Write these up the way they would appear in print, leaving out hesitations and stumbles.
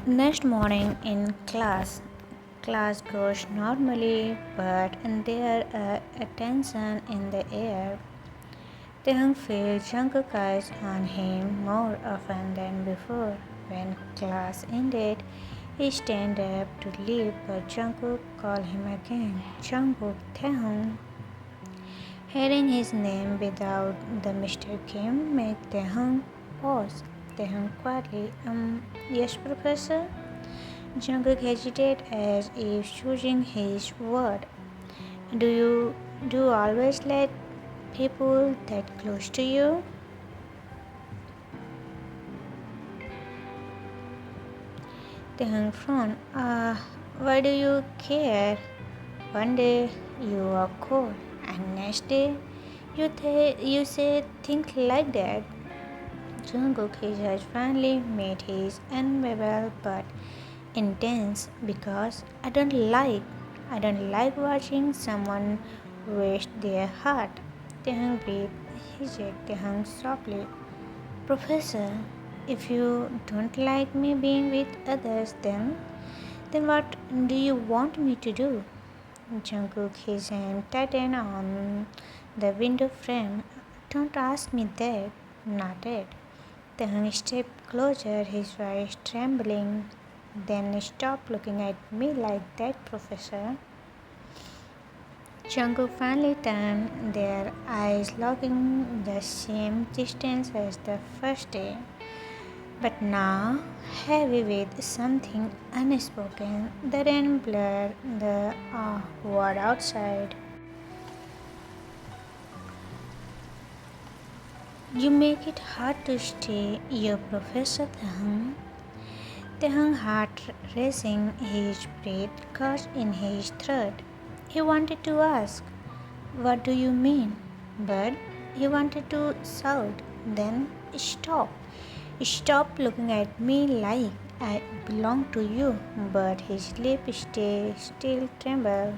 Next morning in class goes normally, but there a tension in the air. Taehyung feels Jungkook eyes on him more often than before. When class ended, he stand up to leave, but Jungkook called him again. Jungkook, Taehyung. Hearing his name without the Mr. Kim made Taehyung pause. Taehyung quietly, yes, professor? Jungkook hesitated as if choosing his word. Do you always let people that close to you? Taehyung frowned. Why do you care? One day you are cold, and next day you say things like that. Jungkook, his eyes finally met his unbearable but intense because I don't like watching someone waste their heart. Taehyung breathed. He said Taehyung softly. Professor, if you don't like me being with others, then what do you want me to do? Jungkook, his hand tightened on the window frame. Don't ask me that. Not yet. Taehyung stepped closer, his voice trembling. Then stop looking at me like that, Professor. Jungkook finally turned, their eyes logging the same distance as the first day, but now heavy with something unspoken. The rain blurred the world outside. You make it hard to stay, your Professor Taehyung. Taehyung heart racing, his breath caught in his throat. He wanted to ask, what do you mean? But he wanted to shout, then stop. Stop looking at me like I belong to you. But his lips still trembled.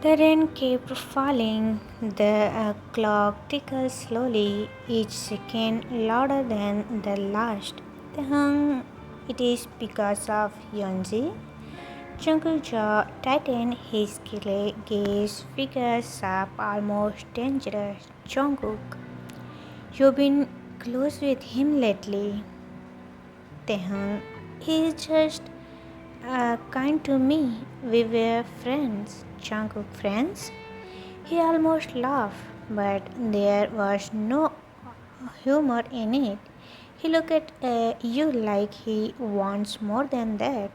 The rain kept falling. The clock tickled slowly, each second louder than the last. It is because of Yoonjae. Jungkook's jaw tightened, his gaze figure sharp, almost dangerous. Jungkook, you've been close with him lately. Taehyung, he is just kind to me. We were friends. Jungkook, friends? He almost laughed, but there was no humor in it. He looked at you like he wants more than that.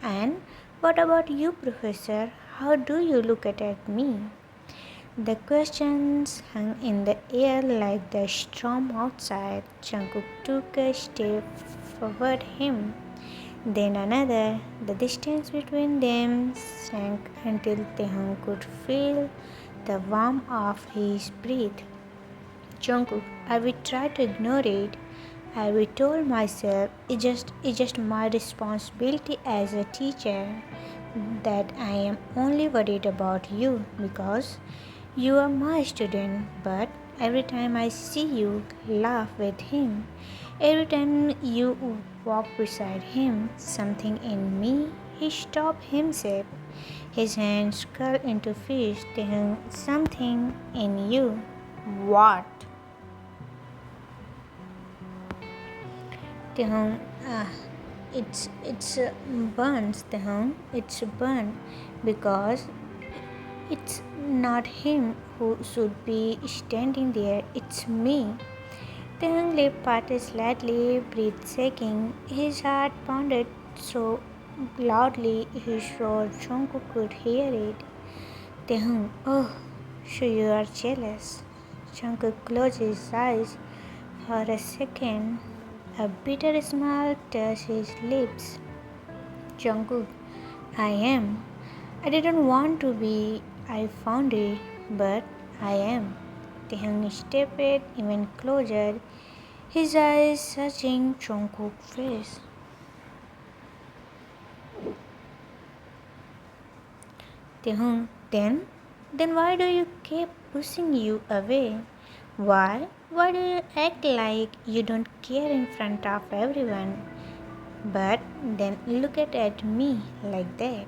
And what about you, Professor? How do you look at me? The questions hung in the air like the storm outside. Jungkook took a step forward him, then another. The distance between them sank until Taehyung could feel the warmth of his breath. Jungkook, I will try to ignore it. I will told myself it's just my responsibility as a teacher that I am only worried about you because you are my student. But every time I see you laugh with him, every time you walk beside him, something in me, he stopped himself. His hands curled into fists, telling something in you. What? Tehong, it's burns. Tehong, it's burn because it's not him who should be standing there. It's me. Tehong lip parted slightly, breath shaking. His heart pounded so loudly he swore Jungkook could hear it. Tehong, oh, so you are jealous. Jungkook closed his eyes for a second. A bitter smile touched his lips. Jungkook, I am. I didn't want to be. I found it, but I am. Taehyung stepped even closer, his eyes searching Jungkook's face. Taehyung, then Then why do you keep pushing you away? Why? Why do you act like you don't care in front of everyone? But then look at me like that.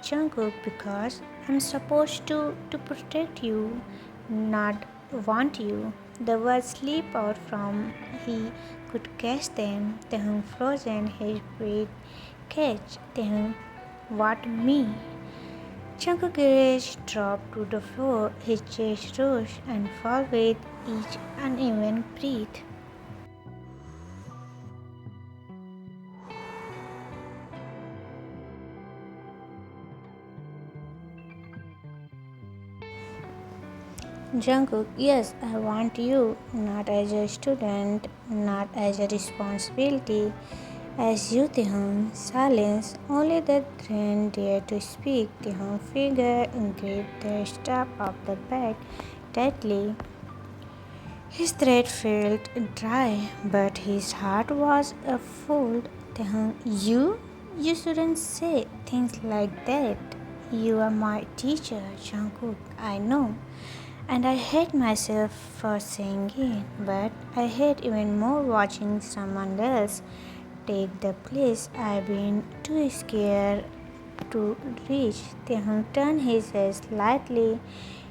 Jungkook, because I'm supposed to protect you, not want you. The words slip out from he could catch them. Tehung frozen, his breath catch. Tehung, what me? Jungkook gaze dropped to the floor, his chest rose and fell with each uneven breath. Jungkook, yes, I want you, not as a student, not as a responsibility, as you, Tehung. Silence, only the train dared to speak. Tehung figure gripped the strap of the bed tightly. His throat felt dry, but his heart was full. Tehung, you? You shouldn't say things like that. You are my teacher, Jungkook. I know. And I hate myself for saying it, but I hate even more watching someone else take the place I've been too scared to reach. Tehung turned his head slightly,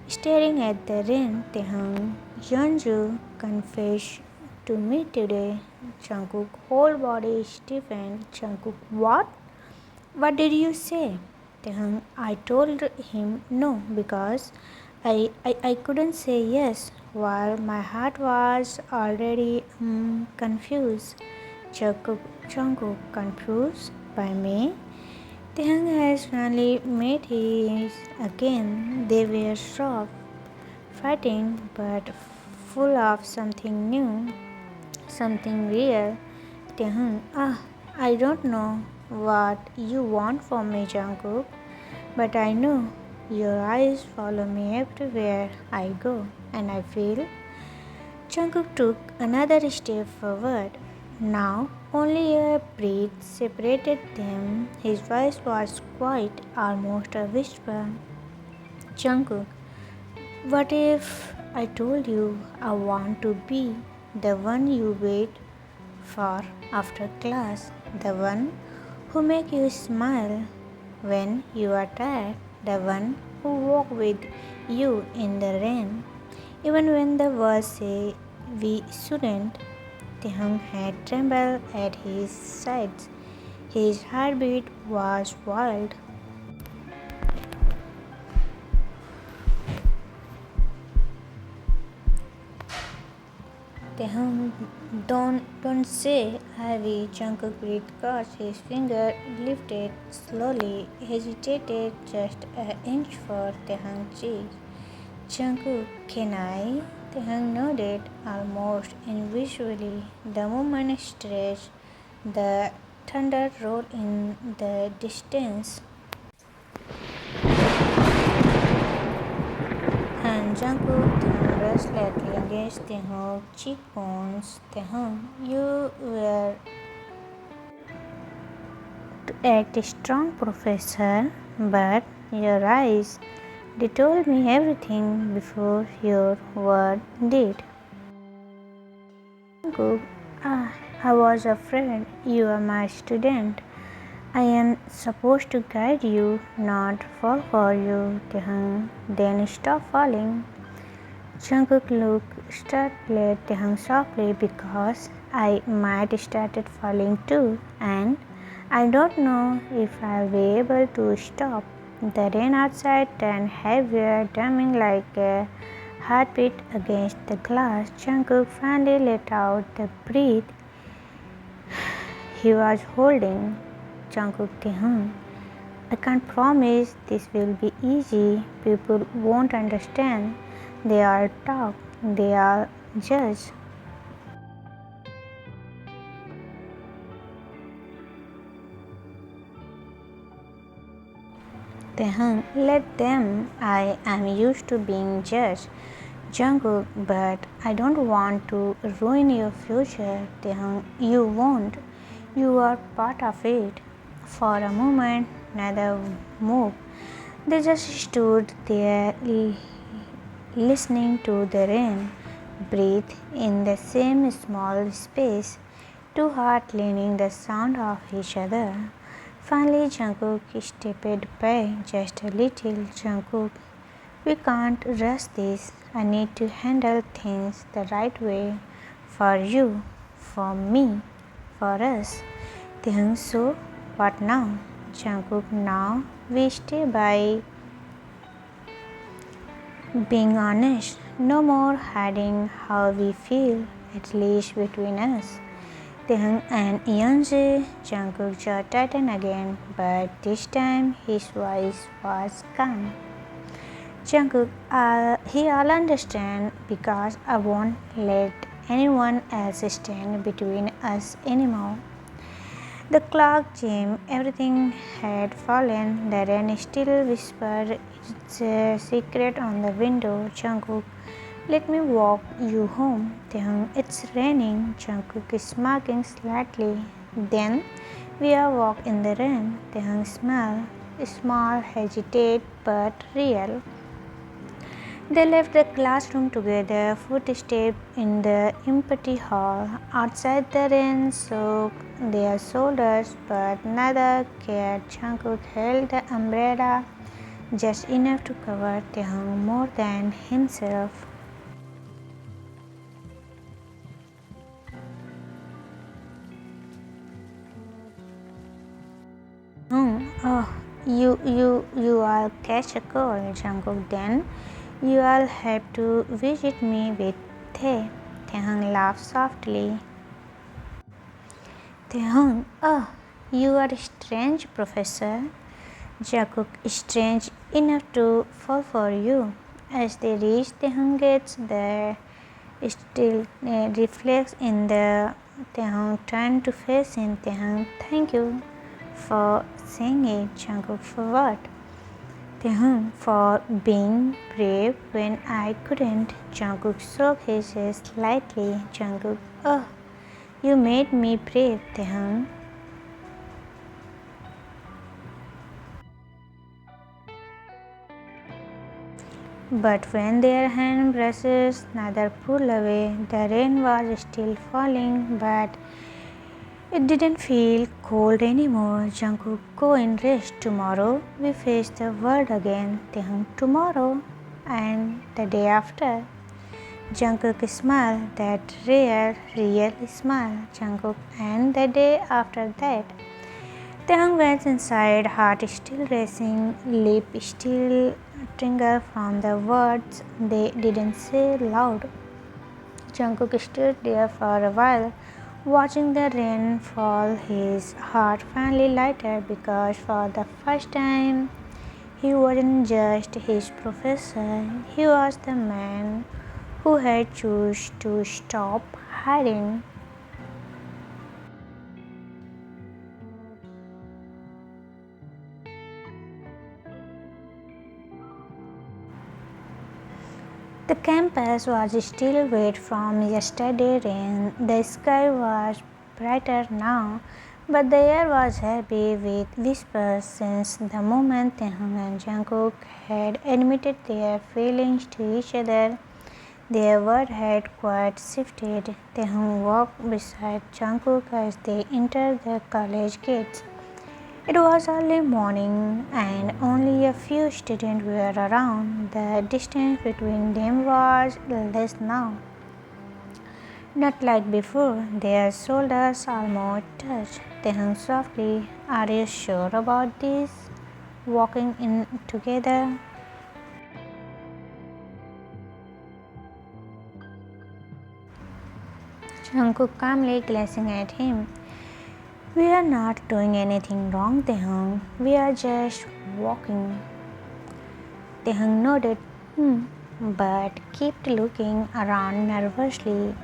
staring at the rain. Tehung, Yeonju confessed to me today. Jungkook's whole body stiffened. Jungkook, what? What did you say? Tehung, I told him no because I couldn't say yes while my heart was already confused. Jungkook confused by me. Tehang has finally met his again. They were soft, fighting, but full of something new, something real. Tehang, I don't know what you want from me, Jungkook, but I know your eyes follow me everywhere I go, and I feel. Jungkook took another step forward. Now only a breath separated them. His voice was quiet, almost a whisper. Jungkook, what if I told you I want to be the one you wait for after class, the one who make you smile when you are tired, the one who walk with you in the rain, even when the world say we shouldn't? Tehung had trembled at his sides. His heartbeat was wild. Tehung, don't say heavy. Jungkook breathed caught. His finger lifted slowly, hesitated just an inch for Tehung's cheek. Jungkook, can I? Tehung nodded almost invisibly. The moment stretched, the thunder rolled in the distance. And Jungkook turned restlessly against Tehung's cheekbones. Tehung, you were to act strong, Professor, but your eyes, they told me everything before your word did. Jungkook, I was afraid. You are my student. I am supposed to guide you, not fall for you. Tehung, then stop falling. Jungkook looked startled. Tehung softly, because I might started falling too, and I don't know if I'll be able to stop. The rain outside turned heavier, drumming like a heartbeat against the glass. Jungkook finally let out the breath he was holding. Jungkook, Tehung, I can't promise this will be easy. People won't understand. They all talk. They all judge. Tehung, let them. I am used to being judged. Jungkook, but I don't want to ruin your future. Tehung, you won't. You are part of it. For a moment, neither moved. They just stood there listening to the rain breathe in the same small space, two hearts leaning the sound of each other. Finally, Jungkook stepped back just a little. Jungkook, we can't rush this. I need to handle things the right way. For you, for me, for us. Taehyung, so what now? Jungkook, now we stay by being honest. No more hiding how we feel, at least between us. Taehyung and Yoonjae, Jungkook's jaw tightened again, but this time his voice was calm. Jungkook, I'll understand because I won't let anyone else stand between us anymore. The clock chimed, everything had fallen. The rain still whispered its secret on the window. Jungkook, let me walk you home. Taehyung, it's raining. Jungkook is smirking slightly. Then we all walk in the rain. Taehyung smiled, small, hesitate, but real. They left the classroom together, footsteps in the empty hall. Outside the rain soaked their shoulders, but neither cared. Jungkook held the umbrella just enough to cover Taehyung more than himself. Oh, you all catch a cold, Jungkook. Then you all have to visit me with Tae. Taehyung laughed softly. Taehyung, oh, you are strange, Professor. Jungkook, strange enough to fall for you. As they reach Taehyung gates, the still reflects in the Taehyung turned to face him. Taehyung, thank you for saying it. Jungkook, for what? Taehyung, for being brave when I couldn't. Jungkook shook his head slightly. Jungkook, oh, you made me brave, Taehyung. But when their hand brushes neither pull away, the rain was still falling, but it didn't feel cold anymore. Jungkook, go and rest. Tomorrow we face the world again. Taehyung, tomorrow and the day after. Jungkook smiled, that rare, real smile. Jungkook, and the day after that. Taehyung went inside, heart still racing, lip still tingle from the words they didn't say loud. Jungkook stood there for a while, watching the rain fall. His heart finally lighted because for the first time he wasn't just his professor, he was the man who had chosen to stop hiding. The campus was still wet from yesterday's rain. The sky was brighter now, but the air was heavy with whispers since the moment Taehyung and Jungkook had admitted their feelings to each other. Their world had quite shifted. Taehyung walked beside Jungkook as they entered the college gates. It was early morning and only a few students were around. The distance between them was less now. Not like before, their shoulders almost touched. Taehyung softly, are you sure about this? Walking in together? Jungkook calmly glancing at him. We are not doing anything wrong, Taehyung. We are just walking. Taehyung nodded, but kept looking around nervously.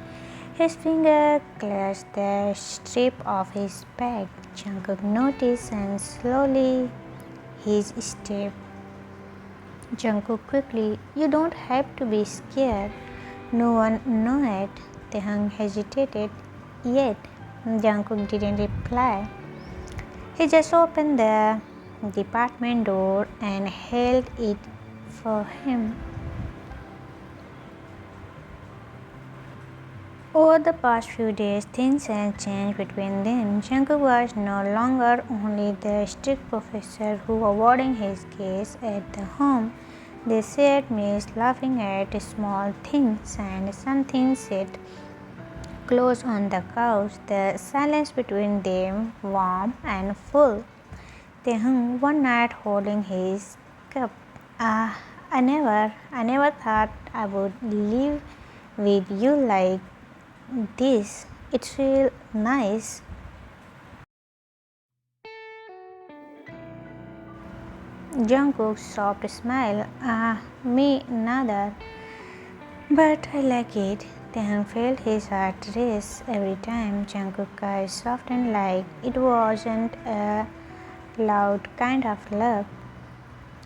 His finger clutched the strip of his bag. Jungkook noticed and slowly his step. Jungkook quickly, you don't have to be scared. No one knows it. Taehyung hesitated. Yet Jungkook didn't reply. He just opened the department door and held it for him. Over the past few days, things had changed between them. Jungkook was no longer only the strict professor who avoiding his gaze at the home. They shared meals, laughing at small things, and something sat close on the couch. The silence between them warm and full. They hung one night holding his cup. I never thought I would live with you like this. It feels nice. Jungkook's soft smile. Me neither. But I like it. Taehyung felt his heart race every time Jungkook's eyes softened like it wasn't a loud kind of love.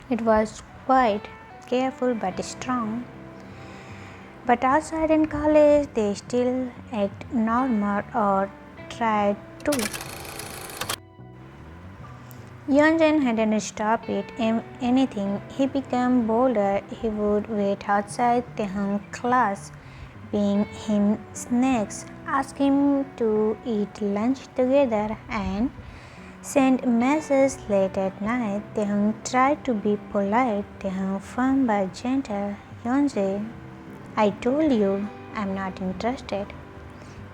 It was quiet, careful but strong. But outside in college, they still act normal or tried to. Yoonjae hadn't stopped it anything. He became bolder. He would wait outside Taehyung's class, bring him snacks, ask him to eat lunch together, and send messages late at night. Taehyung tried to be polite. Taehyung firm but gentle. Yoonjae, I told you I'm not interested.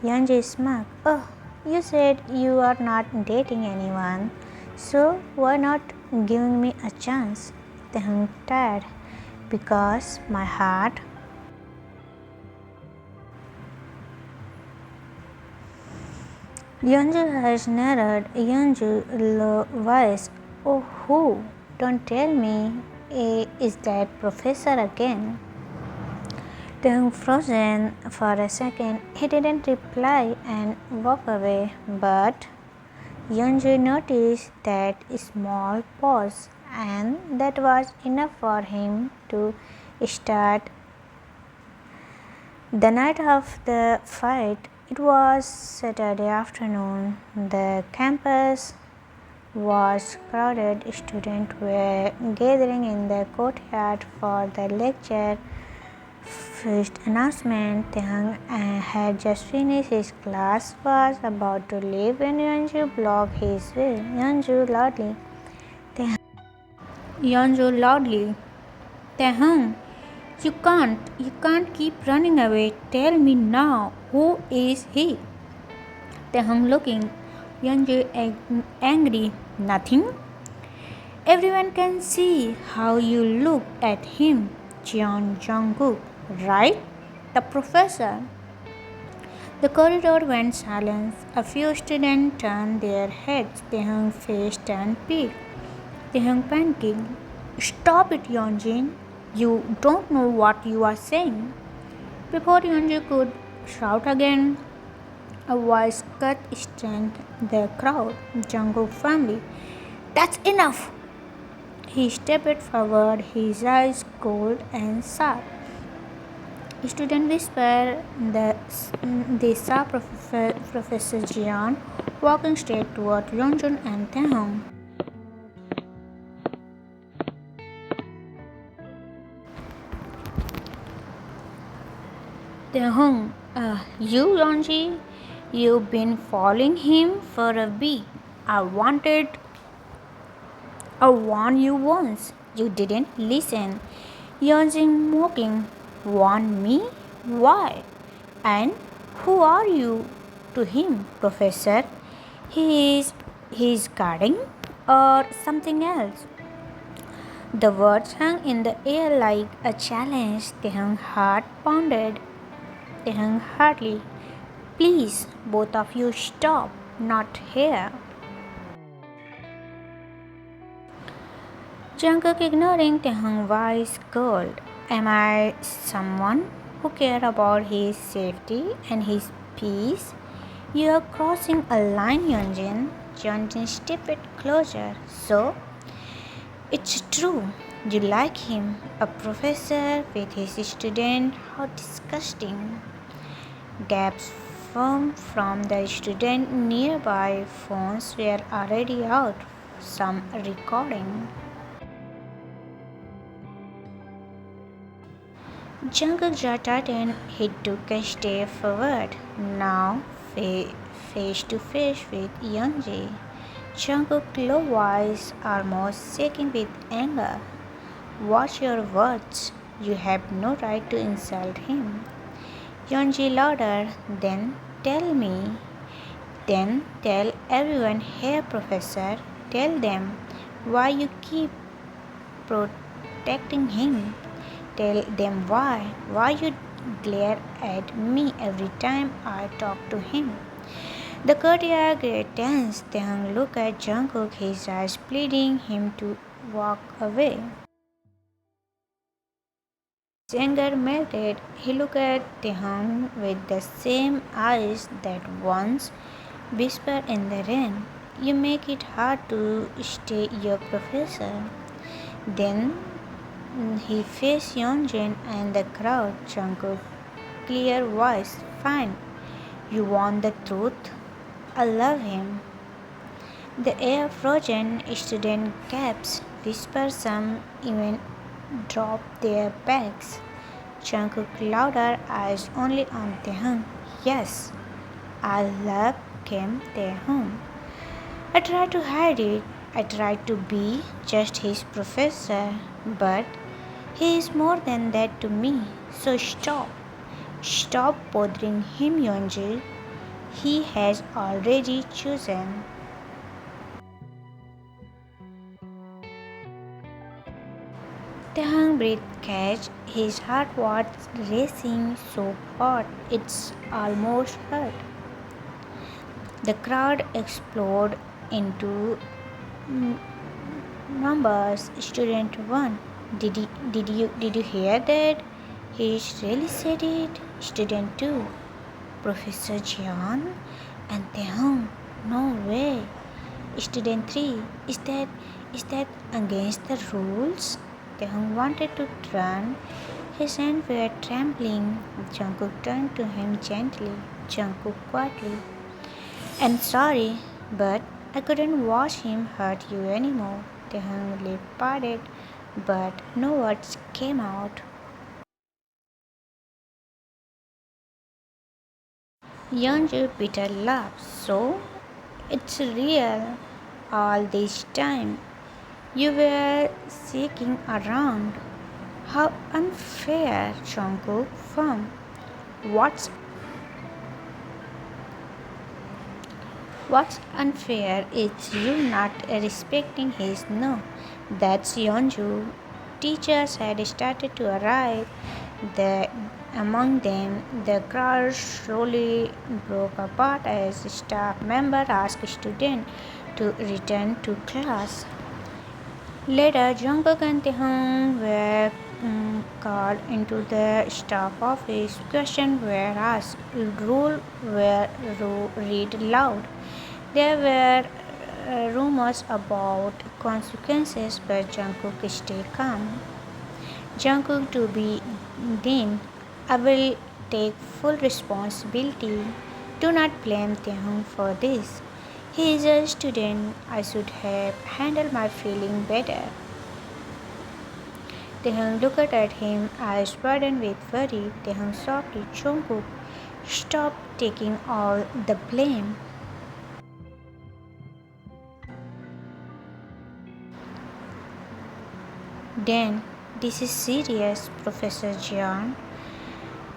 Yoonjae smirked. Oh, you said you are not dating anyone. So why not giving me a chance? Taehyung tired. Because my heart. Yoonjae eyes narrowed. Yoonjae low voice. Oh, who? Don't tell me. Is that professor again? Taehyung frozen for a second. He didn't reply and walked away. But Yoonjae noticed that small pause, and that was enough for him to start. The night of the fight, it was Saturday afternoon. The campus was crowded. Students were gathering in the courtyard for the lecture. First announcement. Taehyung had just finished his class, was about to leave when Yoonjae blocked his way. Yoonjae loudly. Taehyung, you can't keep running away. Tell me now, who is he? Taehyung looking. Yoonjae angry. Nothing. Everyone can see how you look at him. Jungkook, right? The professor. The corridor went silent. A few students turned their heads. Taehyung's face turned pink. Taehyung panicking. Stop it, Yoonjae. You don't know what you are saying. Before Yoonjae could shout again, a voice cut strength the crowd. Jungkook family. That's enough. He stepped forward, his eyes cold and sharp. Students whispered that they saw Professor Jian walking straight toward Yeonjun and Taehyung. Taehyung, you Yeonji, you've been following him for a week. I warned you once. You didn't listen. Yeonjin mocking. Warn me? Why? And who are you to him, Professor? He's guarding or something else? The words hung in the air like a challenge. Taehyung's heart pounded. Taehyung hardly. Please, both of you stop. Not here. Jungkook ignoring Taehyung's voice called. Am I someone who care about his safety and his peace? You are crossing a line, Yeonjin. Yeonjin stepped closer. So, it's true. You like him, a professor with his student. How disgusting. Gaps formed from the student nearby. Phones were already out. some recording. Jungkook started. He took a step forward, now face to face with Yoonjae. Jungkook's low voice almost shaking with anger. Watch your words. You have no right to insult him. Yoonjae louder. Tell me. Then tell everyone here, Professor. Tell them why you keep protecting him. Tell them why you glare at me every time I talk to him. The courtyard get tense. Taehyung looked at Jungkook, his eyes pleading him to walk away. His anger melted. He looked at Taehyung with the same eyes that once whispered in the rain. You make it hard to stay your professor. Then he faced Yoonjae and the crowd. Jungkook, clear voice. Fine. You want the truth? I love him. The air frozen. Student caps whisper, some even drop their bags. Jungkook louder, eyes only on Taehyung. Yes, I love Kim Taehyung. I tried to hide it. I tried to be just his professor, but he is more than that to me. So stop. Stop bothering him, Yoonjae. He has already chosen. Taehyung breathed catch. His heart was racing so hot it's almost hurt. The crowd exploded into numbers. Student 1. Did you hear that? He really said it. Student 2. Professor Jian and Taehyung. No way. Student 3. Is that against the rules? Taehyung wanted to turn. His hands were trembling. Jungkook turned to him gently. Jungkook quietly. I'm sorry, but I couldn't watch him hurt you anymore. Taehyung's lip parted, but no words came out. Yoonjae bitter laughed. So, it's real. All this time, you were seeking around. How unfair, Jungkook. Firm. What's What's unfair is you not respecting his no. That's Yeonju. Teachers had started to arrive. Among them, the crowd slowly broke apart as staff member asked students to return to class. Later, Jungkook and Taehyung were called into the staff office. Questions were asked. Rules were read loud. There were rumors about consequences, but Jungkook stayed calm. Jungkook to be dean. I will take full responsibility. Do not blame Taehyung for this. He is a student. I should have handled my feeling better. Taehyung looked at him, eyes burdened with worry. Taehyung softly, Jungkook, stop taking all the blame. Then, this is serious, Professor Jian.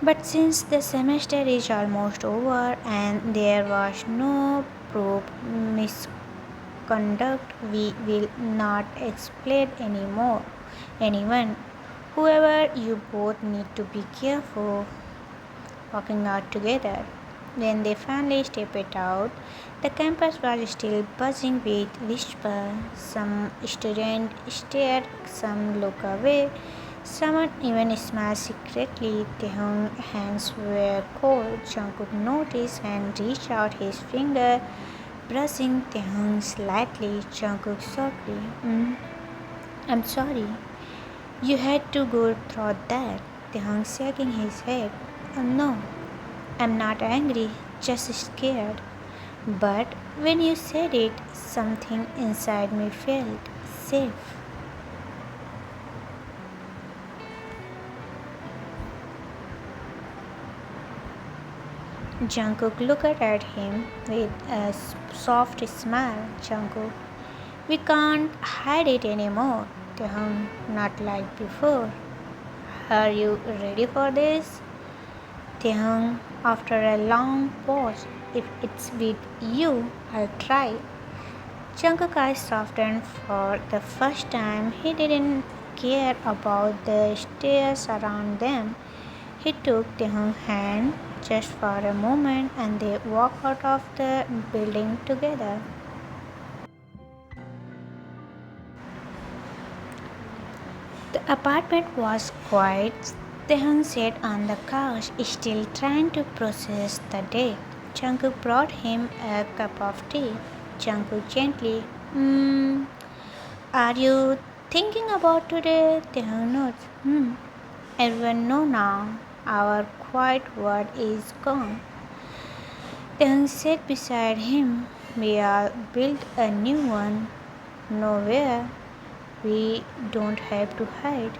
But since the semester is almost over and there was no proved misconduct, we will not explain anymore. Anyone, whoever, you both need to be careful walking out together. When they finally stepped out, the campus was still buzzing with whispers. Some students stared, some looked away, someone even smiled secretly. Taehyung's hands were cold. Jungkook noticed and reached out his finger, brushing Taehyung slightly. Jungkook softly, I'm sorry. You had to go through that. Taehyung shaking his head. Oh no, I'm not angry, just scared. But when you said it, something inside me felt safe. Jungkook looked at him with a soft smile. Jungkook, we can't hide it anymore. Taehyung, not like before. Are you ready for this? Taehyung, after a long pause, if it's with you, I'll try. Jungkook's eyes softened for the first time. He didn't care about the stares around them. He took Taehyung's hand just for a moment and they walked out of the building together. The apartment was quiet. Taehyung sat on the couch, still trying to process the day. Jungkook brought him a cup of tea. Jungkook gently, are you thinking about today? Taehyung nods. Everyone know now. Our quiet word is gone. Taehyung sat beside him. We all built a new one. Nowhere. We don't have to hide.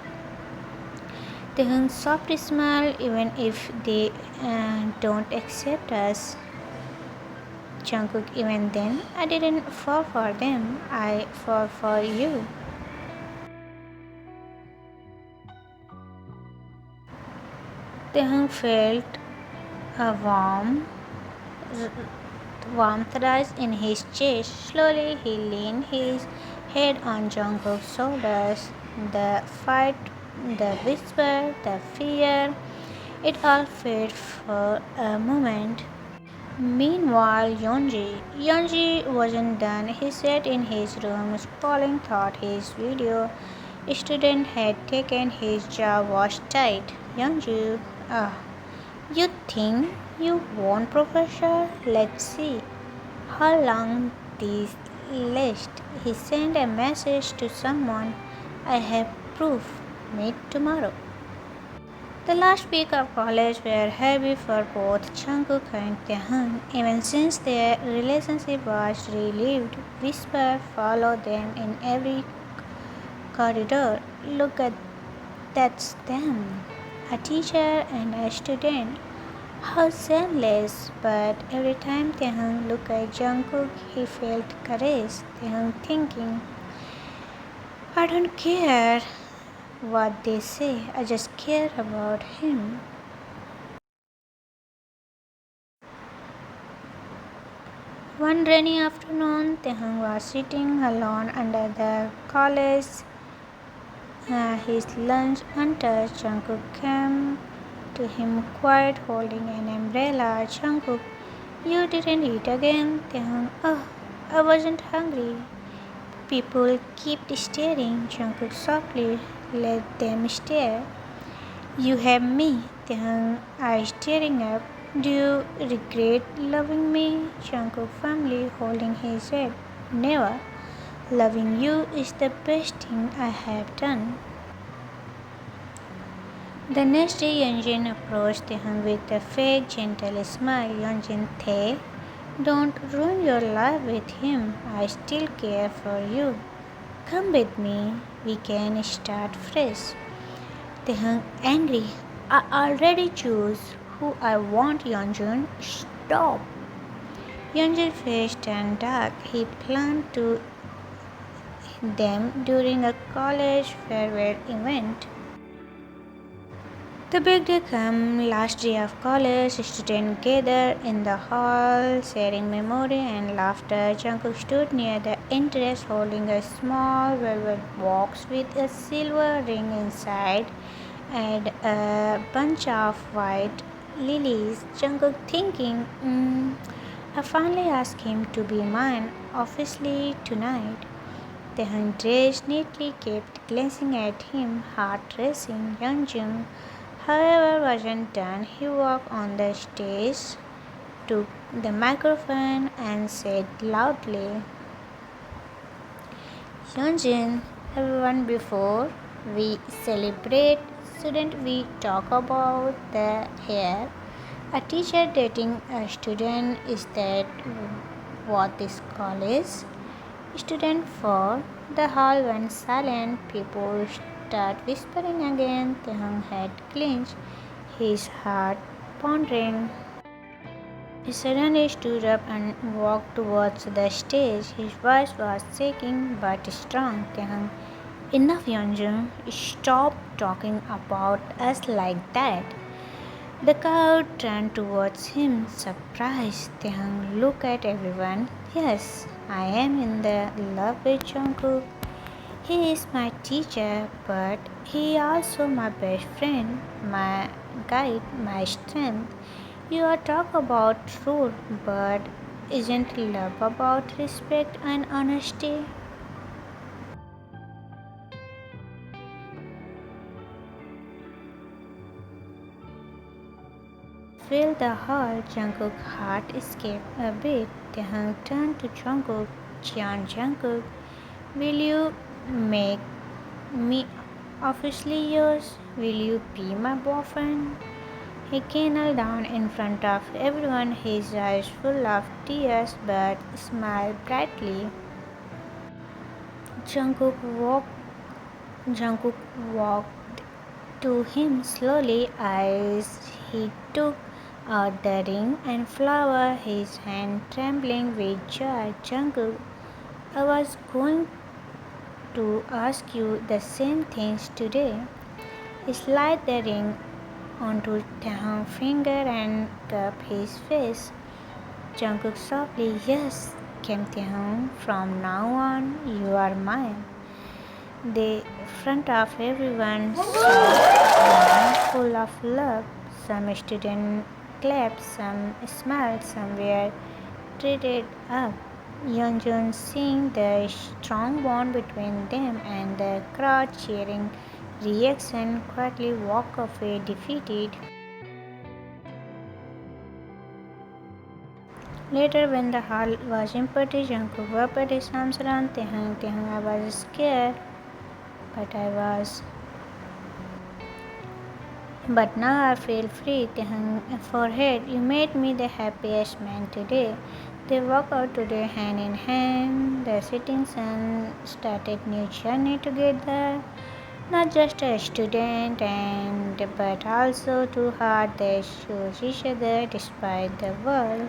Taehyung's soft smile, even if they don't accept us. Jungkook, even then, I didn't fall for them. I fall for you. Taehyung felt a warmth rise in his chest. Slowly, he leaned his head on Jungkook's shoulders. The fight, the whisper, the fear, it all faded for a moment. Meanwhile, Yoonjae wasn't done. He sat in his room scrolling, thought his video student had taken his jaw was tight. Yoonjae, you think you won, Professor? Let's see how long this lasts. He sent a message to someone. I have proof. Meet tomorrow. The last week of college were heavy for both Jungkook and Taehyung. Even since their relationship was relieved, whisper followed them in every corridor. Look at that's them. A teacher and a student. How shameless, but every time Taehyung looked at Jungkook, he felt courage. Taehyung thinking, I don't care what they say, I just care about him. One rainy afternoon, Taehyung was sitting alone under the college, his lunch untouched. Jungkook came to him quiet, holding an umbrella. Jungkook, you didn't eat again? Taehyung, oh, I wasn't hungry. People kept staring. Jungkook softly let them stare. You have me. Taehyung eyes staring up. Do you regret loving me? Jungkook firmly holding his head. Never. Loving you is the best thing I have done. The next day, Yoonjin approached Taehyung with a fake, gentle smile. Yoonjin, Tae, don't ruin your life with him. I still care for you. Come with me. We can start fresh. Taehyung, angry. I already choose who I want, Yeonjun. Stop. Yeonjun's face turned dark. He planned to them during a college farewell event. The big day came, last day of college. Students gathered in the hall, sharing memory and laughter. Jungkook stood near the entrance, holding a small velvet box with a silver ring inside and a bunch of white lilies. Jungkook thinking, I finally asked him to be mine, officially tonight. Taehyung dressed neatly, kept glancing at him, heart racing. Yeonjun, however, wasn't done. He walked on the stage, took the microphone, and said loudly, Yeonjun, everyone, before we celebrate, shouldn't we talk about the hair? A teacher dating a student, is that what this call is? Student 4. The hall went silent. People start whispering again. Taehyung had clenched, his heart pounding. He suddenly stood up and walked towards the stage. His voice was shaking but strong. Taehyung, enough, Yeonjun. Stop talking about us like that. The crowd turned towards him, surprised. Taehyung looked at everyone. Yes, I am in the love with Jungkook. He is my teacher, but he also my best friend, my guide, my strength. You are talk about truth, but isn't love about respect and honesty? Fill the hall, Jungkook's heart escaped a bit. Taehyung turned to Jungkook. Jungkook, will you make me officially yours? Will you be my boyfriend? He knelt down in front of everyone, his eyes full of tears, but smiled brightly. Jungkook walked, Jungkook walked to him slowly as he took out the ring and flower, his hand trembling with joy. Jungkook, I was going to ask you the same things today. Slide the ring onto Taehyung's finger and cup his face. Jungkook softly, yes, Kim Taehyung, from now on you are mine. The front of everyone saw full of love. Some students clapped, some smiled, some were treated up. Yeonjun seeing the strong bond between them and the crowd cheering reaction quietly walk away defeated. Later, when the hall was empty, Jungkook wrapped his arms around Taehyung. Taehyung, I was scared, but I was. But now I feel free. Taehyung forehead, you made me the happiest man today. They walked out today hand in hand. The setting sun started new journey together. Not just a student and but also two hearts that choose each other despite the world.